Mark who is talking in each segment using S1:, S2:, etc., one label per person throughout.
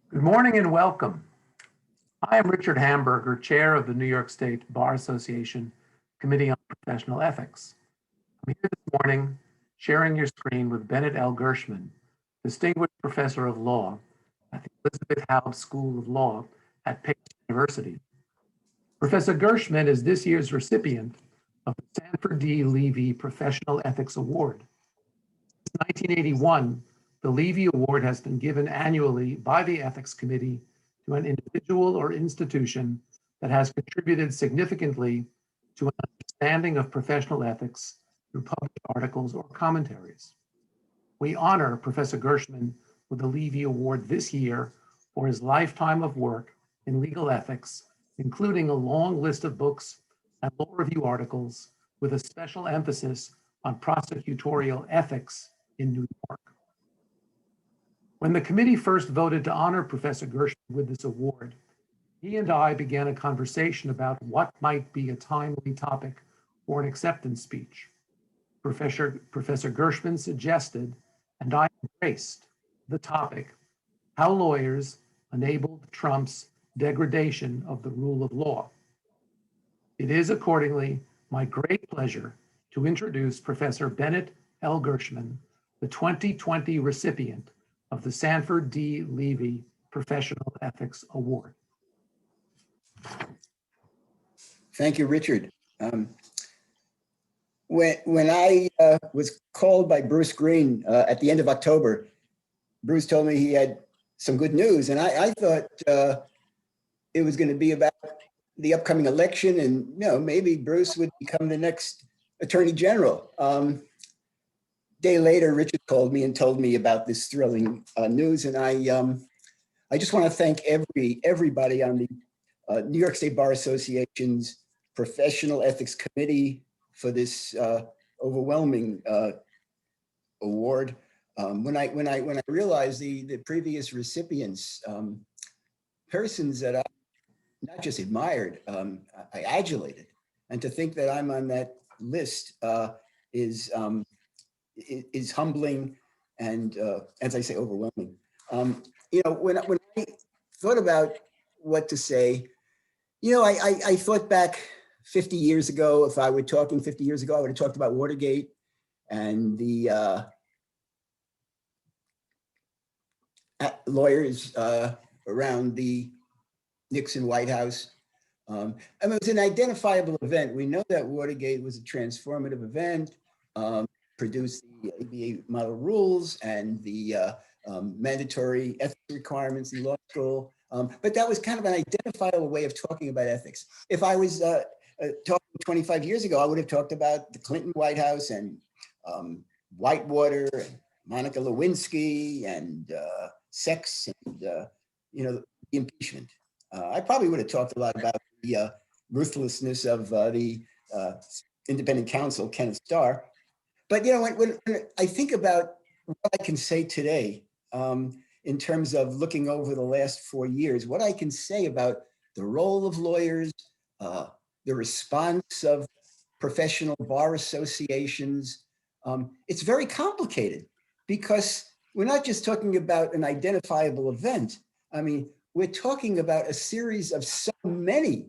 S1: Good morning and welcome. I am Richard Hamburger, Chair of the New York State Bar Association Committee on Professional Ethics. I'm here this morning sharing your screen with Bennett L. Gershman, Distinguished Professor of Law at the Elizabeth Howe School of Law at Pace University. Professor Gershman is this year's recipient of the Sanford D. Levy Professional Ethics Award. Since 1981, the Levy Award has been given annually by the Ethics Committee to an individual or institution that has contributed significantly to an understanding of professional ethics through published articles or commentaries. We honor Professor Gershman with the Levy Award this year for his lifetime of work in legal ethics, including a long list of books and law review articles with a special emphasis on prosecutorial ethics in New York. When the committee first voted to honor Professor Gershman with this award, he and I began a conversation about what might be a timely topic for an acceptance speech. Professor Gershman suggested, and I embraced, the topic, how lawyers enabled Trump's degradation of the rule of law. It is accordingly my great pleasure to introduce Professor Bennett L. Gershman, the 2020 recipient of the Sanford D. Levy Professional Ethics Award.
S2: Thank you, Richard. When I was called by Bruce Green at the end of October, Bruce told me he had some good news, and I thought it was going to be about the upcoming election, and maybe Bruce would become the next Attorney General. Day later, Richard called me and told me about this thrilling news, and I just want to thank everybody on the New York State Bar Association's Professional Ethics Committee for this overwhelming award. When I realized the previous recipients, persons that I not just admired, I adulated, and to think that I'm on that list is humbling and, as I say, overwhelming. When I thought about what to say, I thought back 50 years ago. If I were talking 50 years ago, I would have talked about Watergate and the lawyers around the Nixon White House. It was an identifiable event. We know that Watergate was a transformative event, produced the ABA model rules and the mandatory ethics requirements in law school. But that was kind of an identifiable way of talking about ethics. If I was talking 25 years ago, I would have talked about the Clinton White House and Whitewater and Monica Lewinsky and sex and the impeachment. I probably would have talked a lot about the ruthlessness of the independent counsel, Kenneth Starr. But when I think about what I can say today, in terms of looking over the last 4 years, what I can say about the role of lawyers, the response of professional bar associations, it's very complicated because we're not just talking about an identifiable event. I mean, we're talking about a series of so many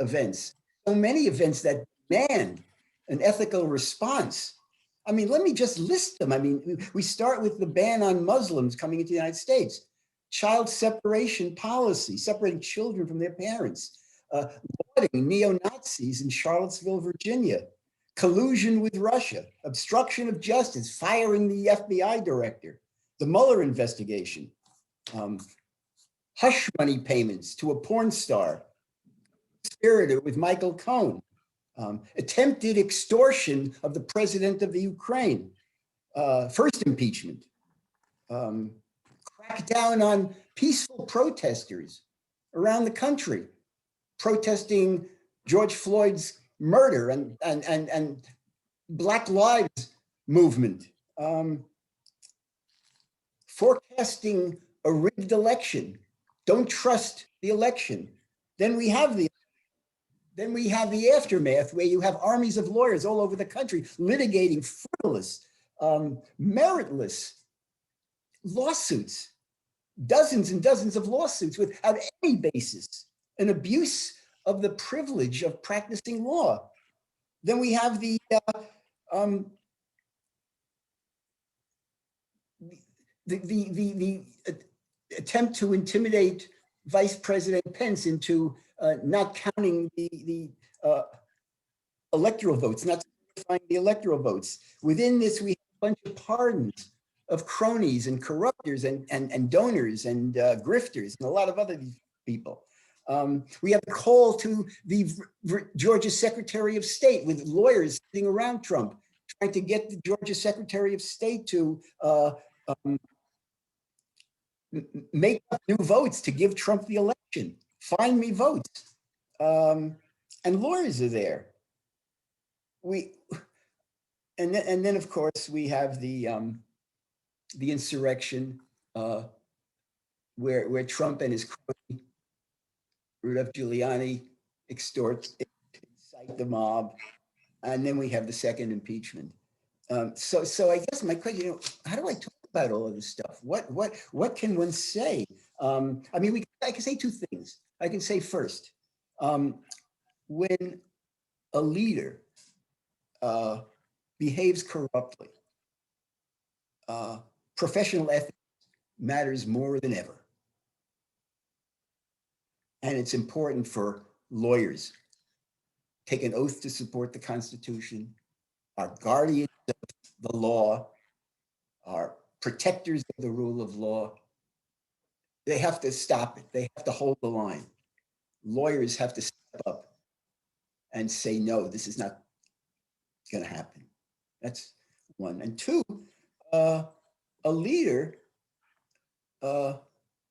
S2: events that demand an ethical response. I mean, let me just list them. I mean, we start with the ban on Muslims coming into the United States, child separation policy, separating children from their parents, lauding neo-Nazis in Charlottesville, Virginia, collusion with Russia, obstruction of justice, firing the FBI director, the Mueller investigation, hush money payments to a porn star, conspirator with Michael Cohen, attempted extortion of the president of the Ukraine, first impeachment, crackdown on peaceful protesters around the country, protesting George Floyd's murder and Black Lives Movement, forecasting a rigged election. Don't trust the election. Then we have the aftermath, where you have armies of lawyers all over the country litigating frivolous, meritless lawsuits dozens and dozens of lawsuits without any basis, an abuse of the privilege of practicing law. Then we have the attempt to intimidate Vice President Pence into not counting the electoral votes, not certifying the electoral votes. Within this, we have a bunch of pardons of cronies and corrupters and donors and grifters and a lot of other people. We have a call to the Georgia Secretary of State with lawyers sitting around Trump, trying to get the Georgia Secretary of State to make up new votes to give Trump the election, find me votes. And lawyers are there. And then of course we have the insurrection where Trump and his crony, Rudolph Giuliani, incite the mob. And then we have the second impeachment. So I guess my question, how do I talk about all of this stuff? What can one say? I mean, I can say two things. I can say first, when a leader behaves corruptly, professional ethics matters more than ever. And it's important for lawyers take an oath to support the Constitution, are guardians of the law, are protectors of the rule of law. They have to stop it. They have to hold the line. Lawyers have to step up and say, no, this is not going to happen. That's one. And two, a leader, a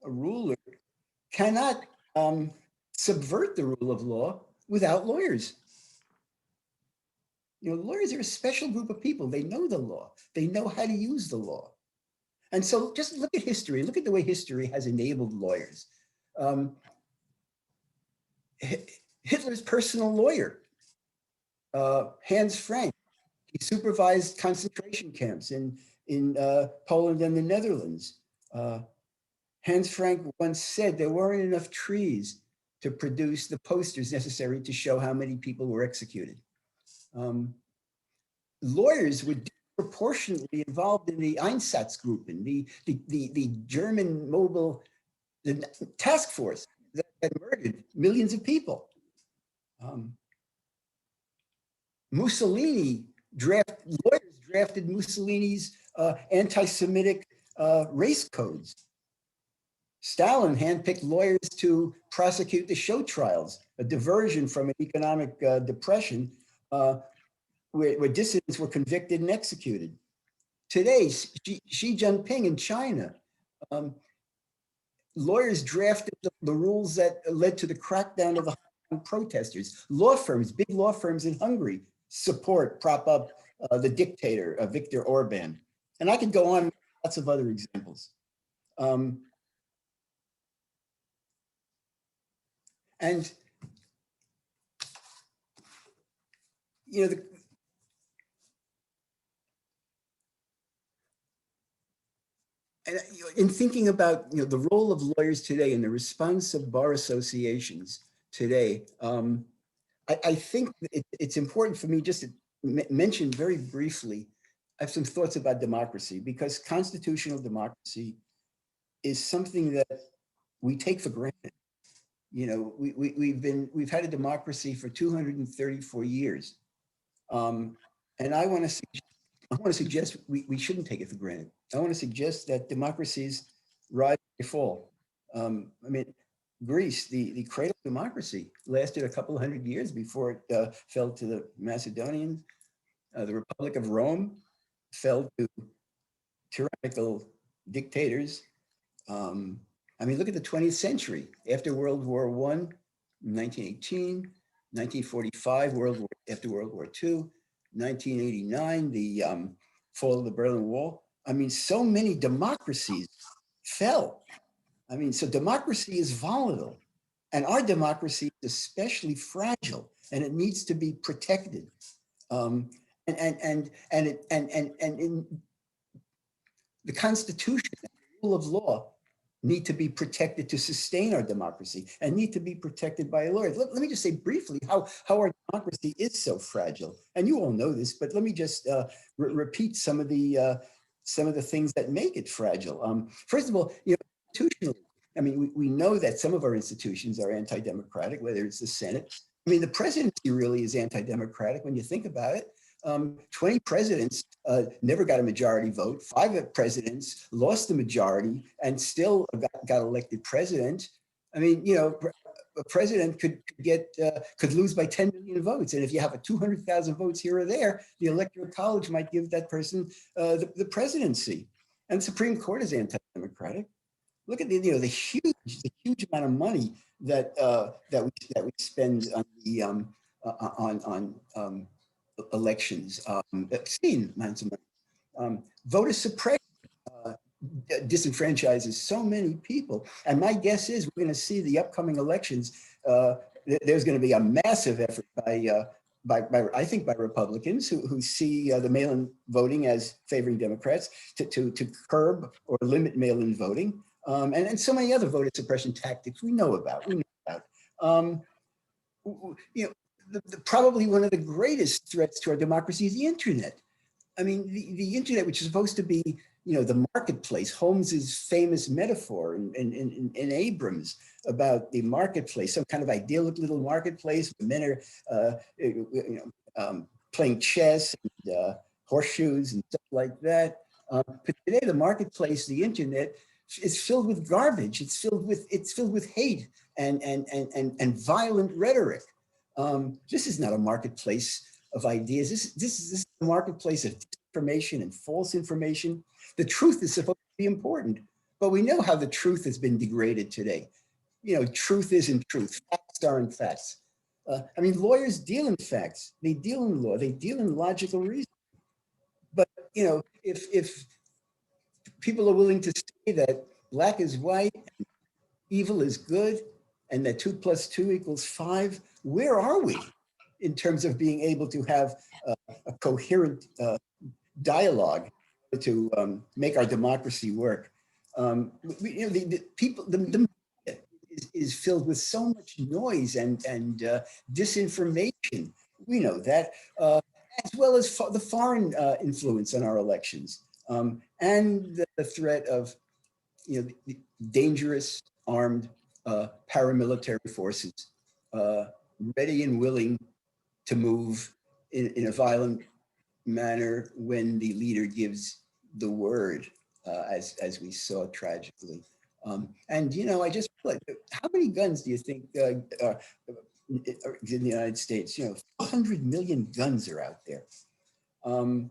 S2: ruler cannot subvert the rule of law without lawyers. Lawyers are a special group of people. They know the law. They know how to use the law. And so just look at history. Look at the way history has enabled lawyers. Hitler's personal lawyer, Hans Frank, he supervised concentration camps in Poland and the Netherlands. Hans Frank once said there weren't enough trees to produce the posters necessary to show how many people were executed. Lawyers were disproportionately involved in the Einsatzgruppen, the German mobile task force that had murdered millions of people. Lawyers drafted Mussolini's anti-Semitic race codes. Stalin handpicked lawyers to prosecute the show trials, a diversion from an economic depression where dissidents were convicted and executed. Today, Xi Jinping in China, lawyers drafted the rules that led to the crackdown of the protesters. Law firms, big law firms in Hungary prop up the dictator, Viktor Orban. And I could go on with lots of other examples. And in thinking about the role of lawyers today and the response of bar associations today, I think it's important for me just to mention very briefly, I have some thoughts about democracy, because constitutional democracy is something that we take for granted. We've had a democracy for 234 years. And I want to suggest we shouldn't take it for granted. I want to suggest that democracies rise and fall. Greece, the cradle of democracy, lasted a couple of hundred years before it fell to the Macedonians. The Republic of Rome fell to tyrannical dictators. Look at the 20th century. After World War I, 1918, 1945, after World War II, 1989, the fall of the Berlin Wall. So many democracies fell. So democracy is volatile, and our democracy is especially fragile, and it needs to be protected. And in the Constitution, the rule of law, need to be protected to sustain our democracy and need to be protected by lawyers. Let me just say briefly how our democracy is so fragile. And you all know this, but let me just repeat some of the things that make it fragile. First of all, institutionally, I mean, we know that some of our institutions are anti-democratic, whether it's the Senate. I mean, the presidency really is anti-democratic when you think about it. 20 presidents never got a majority vote. 5 presidents lost the majority and still got elected president. I mean, a president could lose by 10 million votes. And if you have a 200,000 votes here or there, the Electoral College might give that person the presidency. And the Supreme Court is anti-democratic. Look at the huge amount of money that we spend on elections, obscene amounts of money. Voter suppression disenfranchises so many people. And my guess is we're going to see the upcoming elections. There's going to be a massive effort I think by Republicans who see the mail-in voting as favoring Democrats to curb or limit mail-in voting. And so many other voter suppression tactics we know about. Probably one of the greatest threats to our democracy is the internet. I mean, the internet, which is supposed to be, the marketplace, Holmes's famous metaphor in Abrams about the marketplace, some kind of idyllic little marketplace where men are, playing chess and horseshoes and stuff like that. But today, the marketplace, the internet, is filled with garbage. It's filled with hate and violent rhetoric. This is not a marketplace of ideas. This is a marketplace of disinformation and false information. The truth is supposed to be important, but we know how the truth has been degraded today. Truth isn't truth. Facts aren't facts. I mean, lawyers deal in facts. They deal in law. They deal in logical reason. But, if people are willing to say that black is white, and evil is good, and that 2 + 2 = 5, where are we in terms of being able to have a coherent dialogue to make our democracy work? The media is filled with so much noise and disinformation. We know that, as well as the foreign influence on our elections, and the threat of dangerous armed paramilitary forces ready and willing to move in a violent manner when the leader gives the word, as we saw tragically. And I just feel like, how many guns do you think in the United States? 400 million guns are out there. I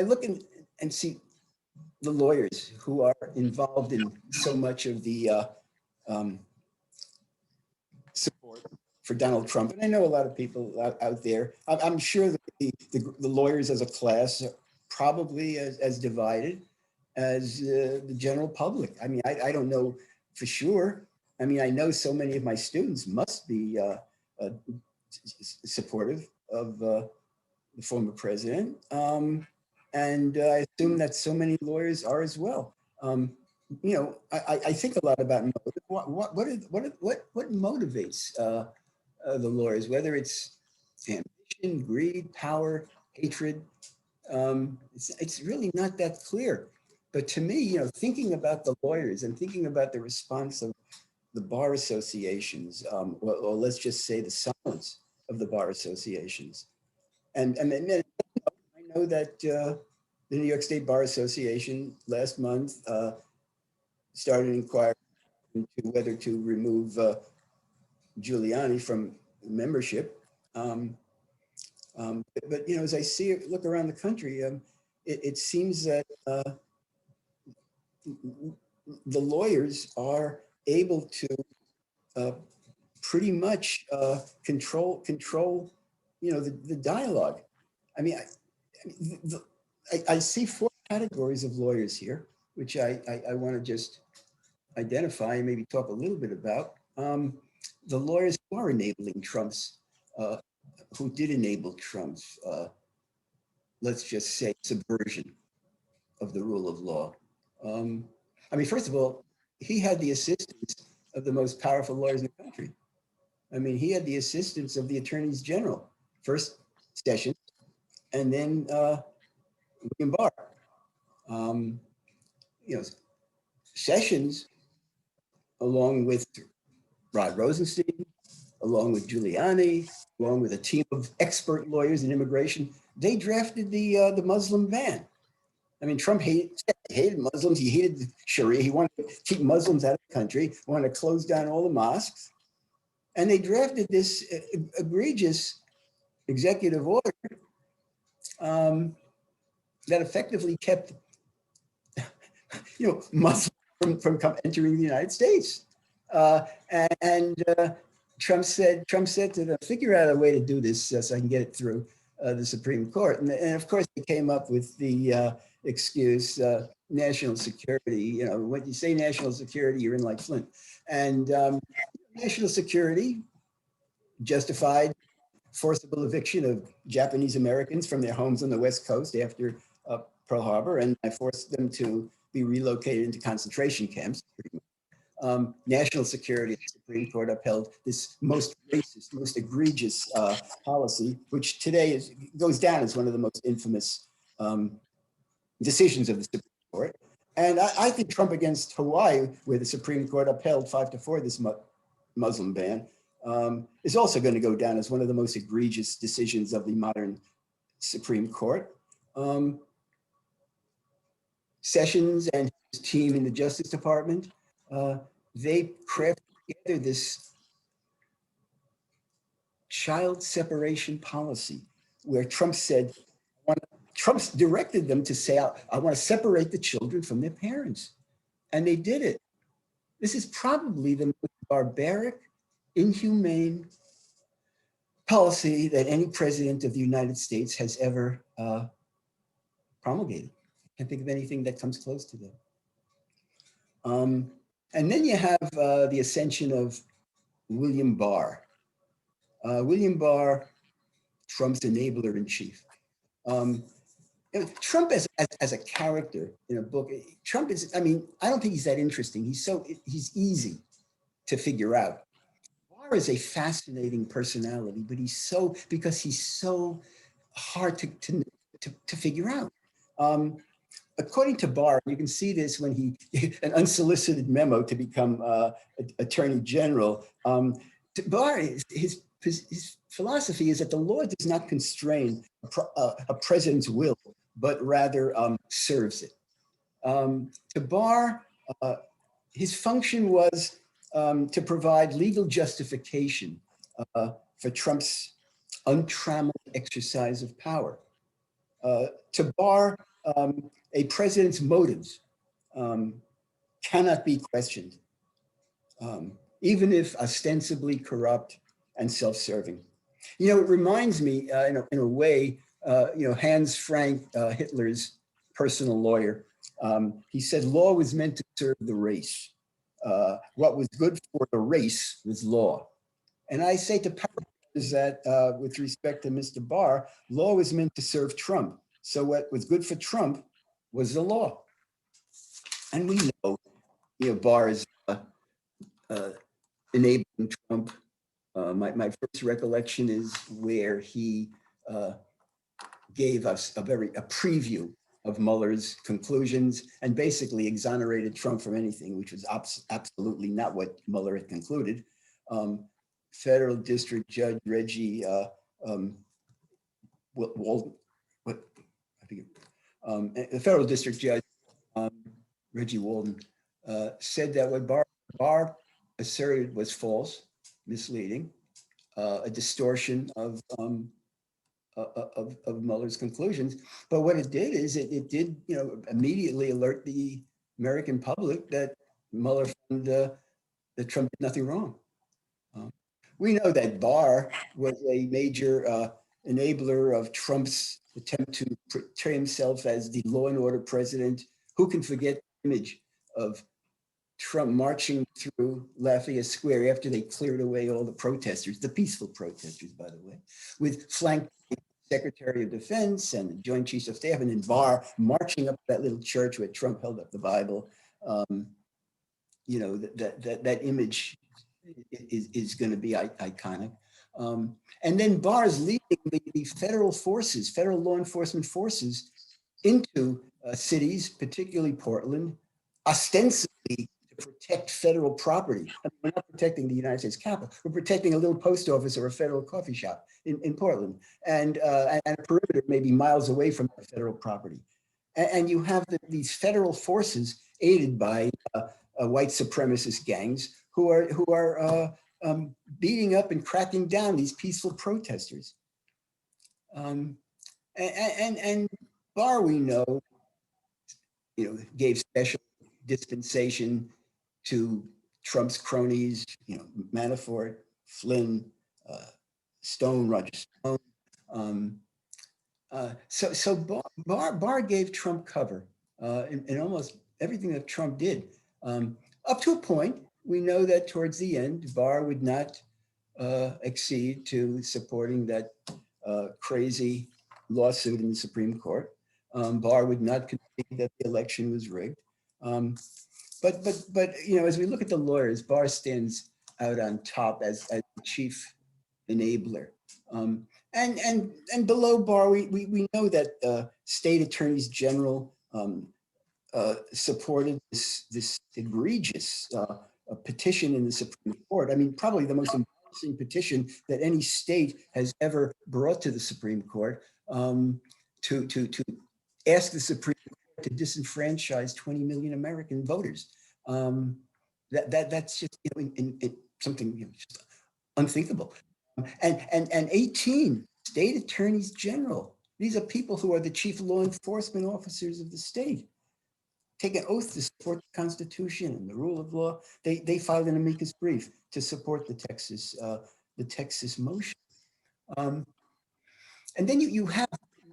S2: look and see the lawyers who are involved in so much of the support for Donald Trump. And I know a lot of people out there. I'm sure that the lawyers as a class are probably as divided as the general public. I mean, I don't know for sure. I mean, I know so many of my students must be supportive of the former president. And I assume that so many lawyers are as well. I think a lot about motive. What motivates the lawyers, whether it's ambition, greed, power, hatred. It's really not that clear. But to me, thinking about the lawyers and thinking about the response of the bar associations, or let's just say the silence of the bar associations. And I know that the New York State Bar Association last month started inquiring into whether to remove Giuliani from membership. But as I look around the country, it seems that the lawyers are able to pretty much control the dialogue. I mean, I see 4 categories of lawyers here, which I want to just identify and maybe talk a little bit about. The lawyers who are enabling Trump's, who did enable Trump's, let's just say, subversion of the rule of law. I mean, first of all, he had the assistance of the most powerful lawyers in the country. I mean, he had the assistance of the attorneys general, first Sessions, and then William Barr. You know, Sessions, along with Rod Rosenstein, along with Giuliani, along with a team of expert lawyers in immigration, they drafted the Muslim ban. I mean, Trump hated Muslims. He hated Sharia. He wanted to keep Muslims out of the country, wanted to close down all the mosques. And they drafted this egregious executive order that effectively kept, Muslims from entering the United States. And Trump said to them, figure out a way to do this so I can get it through the Supreme Court. And of course, they came up with the excuse, national security. When you say national security, you're in like Flint. And national security justified forcible eviction of Japanese Americans from their homes on the West Coast after Pearl Harbor, and I forced them to be relocated into concentration camps. National security, the Supreme Court upheld this most racist, most egregious policy, which today goes down as one of the most infamous decisions of the Supreme Court. And I think Trump against Hawaii, where the Supreme Court upheld 5-4 this Muslim ban, is also going to go down as one of the most egregious decisions of the modern Supreme Court. Sessions and his team in the Justice Department, they crafted together this child separation policy where Trump directed them to say, I want to separate the children from their parents. And they did it. This is probably the most barbaric, inhumane policy that any president of the United States has ever promulgated. I can't think of anything that comes close to that. And then you have the ascension of William Barr. William Barr, Trump's enabler in chief. Trump as a character in a book, Trump is, I don't think he's that interesting. He's easy to figure out. Barr is a fascinating personality, but because he's so hard to figure out. According to Barr, you can see this when an unsolicited memo to become Attorney General. Barr, his philosophy is that the law does not constrain a president's will, but rather serves it. To Barr, his function was to provide legal justification for Trump's untrammeled exercise of power. To Barr, a president's motives cannot be questioned, even if ostensibly corrupt and self-serving. It reminds me in a way, Hans Frank, Hitler's personal lawyer, he said law was meant to serve the race. What was good for the race was law. And I say to paraphrase that with respect to Mr. Barr, law was meant to serve Trump. So what was good for Trump was the law. And we know, Barr is enabling Trump. My first recollection is where he gave us a preview of Mueller's conclusions and basically exonerated Trump from anything, which was absolutely not what Mueller had concluded. Federal District Judge Reggie Walden, the Federal District Judge Reggie Walden said that what Barr asserted was false, misleading, a distortion of Mueller's conclusions. But what it did is it did, immediately alert the American public that Mueller found that Trump did nothing wrong. We know that Barr was a major enabler of Trump's attempt to portray himself as the law and order president. Who can forget the image of Trump marching through Lafayette Square after they cleared away all the protesters, the peaceful protesters, by the way, with flanked Secretary of Defense and the Joint Chiefs of Staff, and then Barr marching up to that little church where Trump held up the Bible. You know, that image is going to be iconic. And then Barr's leading the federal forces, federal law enforcement forces into cities, particularly Portland, ostensibly to protect federal property. I mean, we're not protecting the United States Capitol. We're protecting a little post office or a federal coffee shop in Portland, and a perimeter maybe miles away from the federal property. And you have these federal forces aided by white supremacist gangs who are beating up and cracking down these peaceful protesters. And Barr, we know, gave special dispensation to Trump's cronies, Manafort, Flynn, Stone, Roger Stone. So Barr gave Trump cover in almost everything that Trump did. Up to a point, we know that towards the end, Barr would not accede to supporting that crazy lawsuit in the Supreme Court. Barr would not concede that the election was rigged. But as we look at the lawyers, Barr stands out on top as the chief enabler. And below Barr, we know that state attorneys general supported this egregious petition in the Supreme Court. I mean, probably the most embarrassing petition that any state has ever brought to the Supreme Court, to ask the Supreme Court to disenfranchise 20 million American voters. That's just something just unthinkable. And 18 state attorneys general. These are people who are the chief law enforcement officers of the state. Take an oath to support the Constitution and the rule of law. They filed an amicus brief to support the Texas motion. And then you have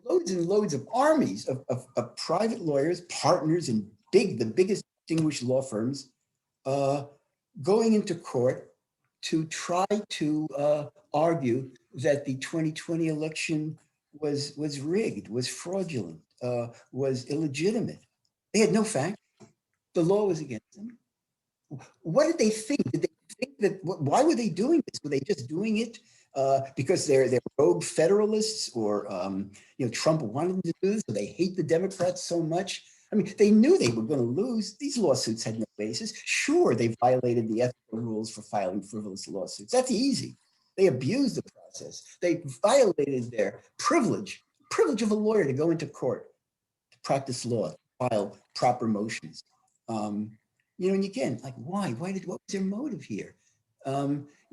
S2: loads and loads of armies of private lawyers, partners in the biggest distinguished law firms, going into court to try to argue that the 2020 election was rigged, was fraudulent, was illegitimate. They had no facts. The law was against them. What did they think? Did they think that? Why were they doing this? Were they just doing it because they're rogue Federalists, or Trump wanted them to do this, or they hate the Democrats so much? I mean, they knew they were going to lose. These lawsuits had no basis. Sure, they violated the ethical rules for filing frivolous lawsuits. That's easy. They abused the process. They violated their privilege of a lawyer to go into court, to practice law, file proper motions. And again, like, why? What was their motive here?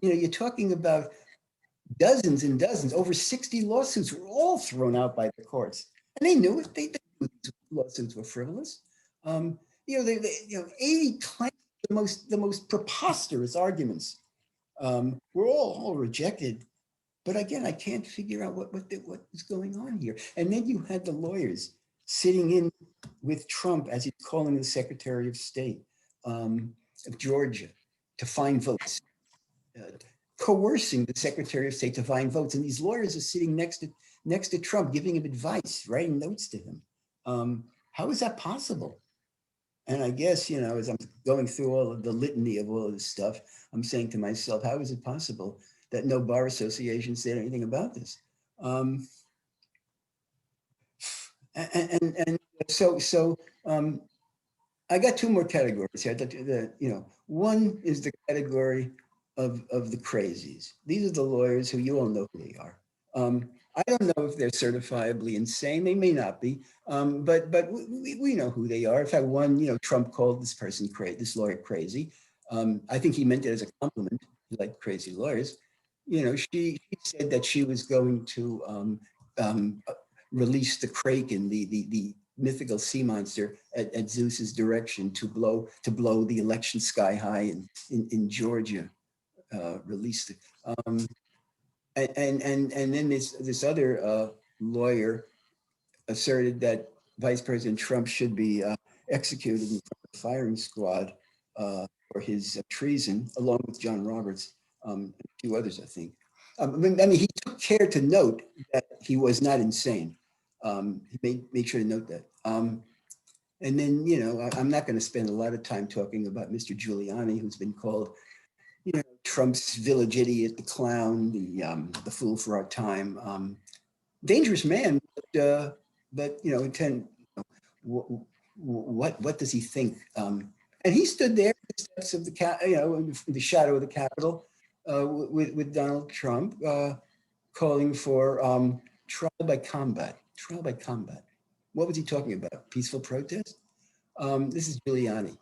S2: You're talking about dozens and dozens, over 60 lawsuits were all thrown out by the courts. And they knew it. They knew these lawsuits were frivolous. 80 claims, the most preposterous arguments were all rejected. But again, I can't figure out what was going on here. And then you had the lawyers sitting in with Trump as he's calling the Secretary of State of Georgia to find votes, coercing the Secretary of State to find votes. And these lawyers are sitting next to Trump, giving him advice, writing notes to him. How is that possible? And I guess, as I'm going through all of the litany of all of this stuff, I'm saying to myself, how is it possible that no bar association said anything about this? So I got two more categories here. One is the category of the crazies. These are the lawyers who you all know who they are. I don't know if they're certifiably insane. They may not be, but we know who they are. In fact, Trump called this person this lawyer crazy. I think he meant it as a compliment, like crazy lawyers. She said that she was going to release the Kraken, the mythical sea monster, at Zeus's direction to blow the election sky high in Georgia. Released it. And then this other lawyer asserted that Vice President Trump should be executed in front of the firing squad for his treason, along with John Roberts and a few others, I think. He took care to note that he was not insane. He made sure to note that. And then, I'm not going to spend a lot of time talking about Mr. Giuliani, who's been called, Trump's village idiot, the clown, the fool for our time. Dangerous man, but what does he think? And he stood there at the steps of in the shadow of the Capitol with Donald Trump, calling for trial by combat. Trial by combat. What was he talking about? Peaceful protest? This is Giuliani,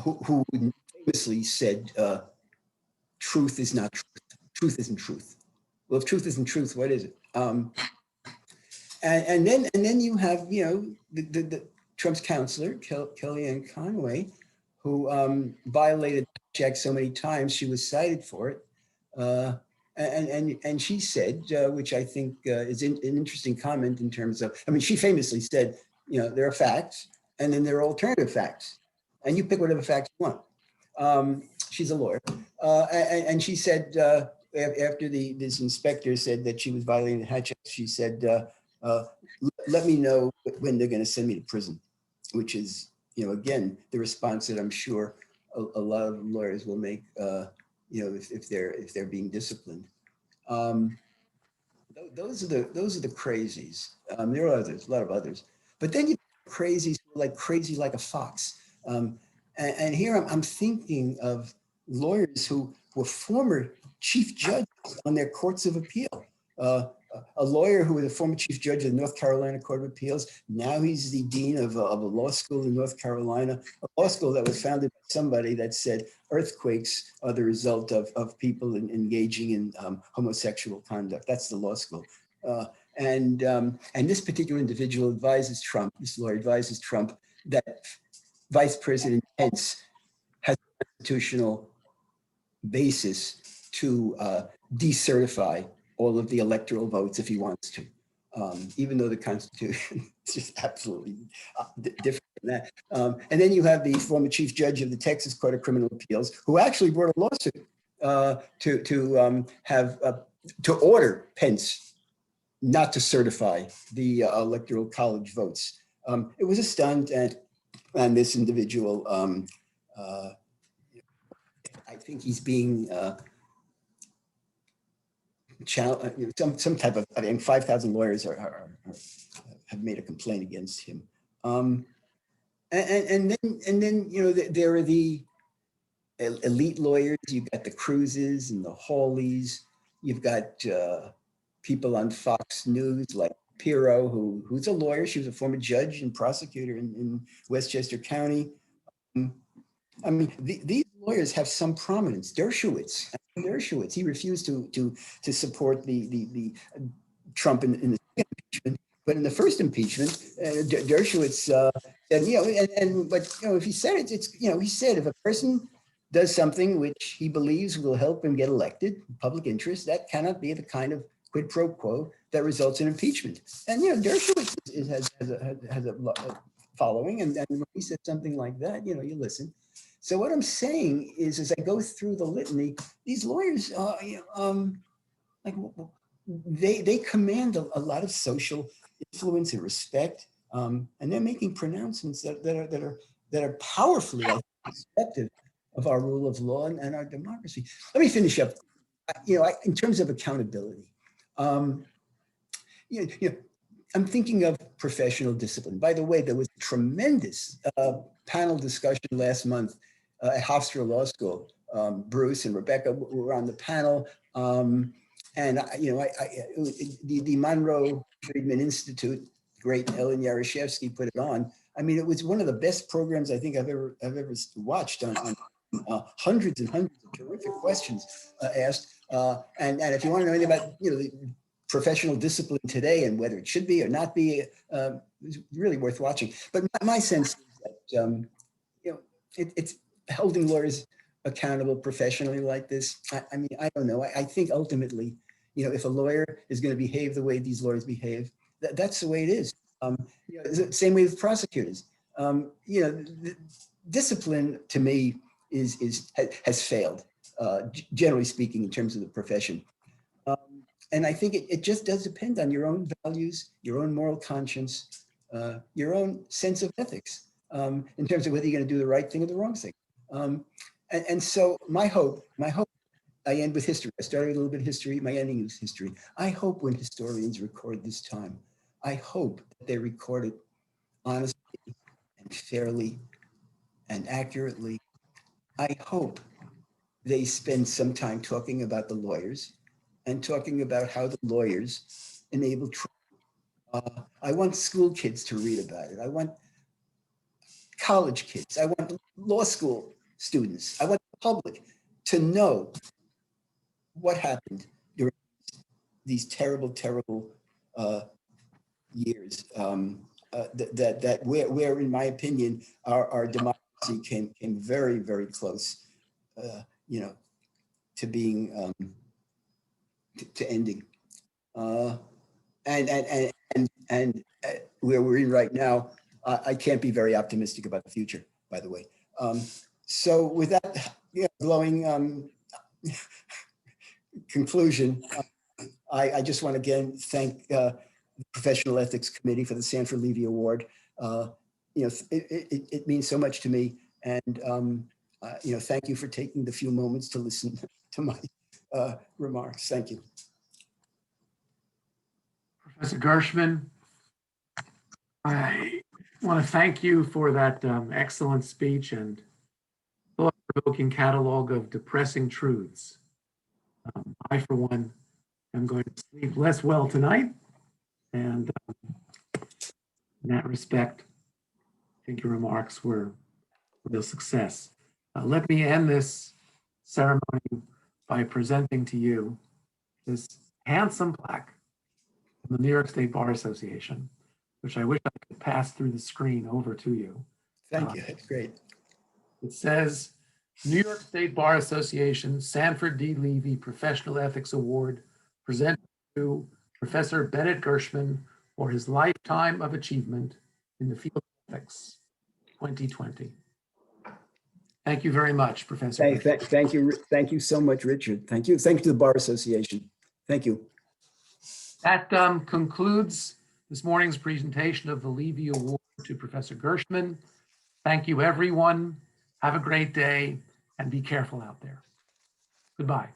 S2: who famously said, "Truth is not truth. Truth isn't truth." Well, if truth isn't truth, what is it? And then you have the Trump's counselor, Kellyanne Conway, who violated the check so many times she was cited for it. And she said, which I think is an interesting comment in terms of, she famously said, there are facts and then there are alternative facts, and you pick whatever facts you want. She's a lawyer, and she said after this inspector said that she was violating the Hatch Act, she said, "Let me know when they're going to send me to prison," which is, again, the response that I'm sure a lot of lawyers will make. If they're being disciplined. Those are the crazies. There are others, a lot of others, but then you have crazies who are like crazy like a fox. And here I'm thinking of lawyers who were former chief judges on their courts of appeal. A lawyer who was a former chief judge of the North Carolina Court of Appeals. Now he's the dean of a law school in North Carolina, a law school that was founded by somebody that said earthquakes are the result of people engaging in homosexual conduct. That's the law school. And this particular individual advises Trump, this lawyer advises Trump that Vice President Pence has a constitutional basis to decertify all of the electoral votes if he wants to, even though the Constitution is just absolutely different than that. And then you have the former chief judge of the Texas Court of Criminal Appeals, who actually brought a lawsuit to order Pence not to certify the electoral college votes. It was a stunt, and this individual, I think he's being some type of, 5,000 lawyers have made a complaint against him. And then there are the elite lawyers. You've got the Cruzes and the Hawleys. You've got people on Fox News like Pirro, who's a lawyer. She was a former judge and prosecutor in Westchester County. These lawyers have some prominence. Dershowitz, he refused to support the Trump in the second impeachment, but in the first impeachment, Dershowitz said, but if he said it, he said if a person does something which he believes will help him get elected, public interest, that cannot be the kind of quid pro quo that results in impeachment. And Dershowitz has a following, and when he said something like that, you listen. So what I'm saying is, as I go through the litany, these lawyers, they command a lot of social influence and respect, and they're making pronouncements that are powerfully respective of our rule of law and our democracy. Let me finish up. In terms of accountability, I'm thinking of professional discipline. By the way, there was a tremendous panel discussion last month at Hofstra Law School. Bruce and Rebecca were on the panel. And the Monroe Friedman Institute, great Ellen Yarashevsky put it on. It was one of the best programs I think I've ever watched on hundreds and hundreds of terrific questions asked. And if you want to know anything about the professional discipline today and whether it should be or not be, it's really worth watching. But my sense is that it's holding lawyers accountable professionally like this. I don't know. I think ultimately, if a lawyer is going to behave the way these lawyers behave, that's the way it is. Same way with prosecutors. Discipline to me has failed, generally speaking, in terms of the profession. And I think it just does depend on your own values, your own moral conscience, your own sense of ethics, in terms of whether you're going to do the right thing or the wrong thing. And so my hope, I end with history. I started a little bit of history. My ending is history. I hope when historians record this time, I hope that they record it honestly and fairly and accurately. I hope they spend some time talking about the lawyers and talking about how the lawyers enable truth. I want school kids to read about it. I want college kids. I want law school students. I want the public to know what happened during these terrible, terrible years. Where, in my opinion, our democracy came very, very close, to being to ending. And where we're in right now, I can't be very optimistic about the future, by the way. So with that glowing conclusion, I just want to again thank the Professional Ethics Committee for the Sanford Levy Award. It means so much to me. And, thank you for taking the few moments to listen to my remarks. Thank you.
S1: Professor Gershman, I want to thank you for that excellent speech and thought-provoking catalog of depressing truths. I, for one, am going to sleep less well tonight. And in that respect, I think your remarks were a real success. Let me end this ceremony by presenting to you this handsome plaque from the New York State Bar Association, which I wish I could pass through the screen over to you.
S2: Thank you. That's great.
S1: It says, New York State Bar Association Sanford D. Levy Professional Ethics Award presented to Professor Bennett Gershman for his lifetime of achievement in the field of ethics, 2020. Thank you very much, Professor.
S2: Thank you. Thank you so much, Richard. Thank you. Thank you to the Bar Association. Thank you.
S1: That concludes this morning's presentation of the Levy Award to Professor Gershman. Thank you, everyone. Have a great day and be careful out there. Goodbye.